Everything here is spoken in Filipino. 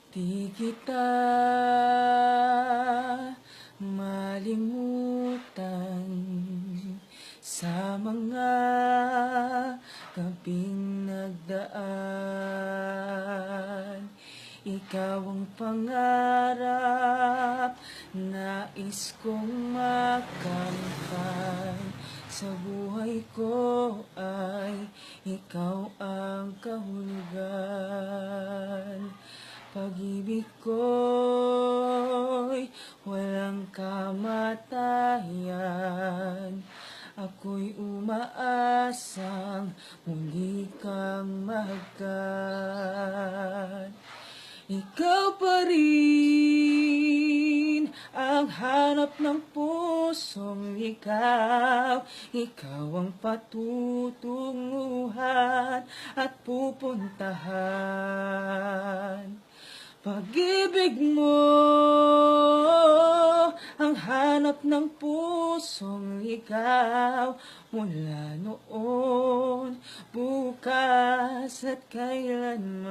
Di kita malimutan sa mga gabing nagdaan. Ikaw ang pangarap, nais kong makamtan. Sa buhay ko ay ikaw ang kahulugan. Pag-ibig ko'y walang kamatayan. Ako'y umaasang muli kang mahagkan. Ikaw pa rin ang hanap ng pusong ikaw. Ikaw ang patutunguhan at pupuntahan. Pag-ibig mo ang hanap ng pusong ikaw. Mula noon, bukas at kailanman.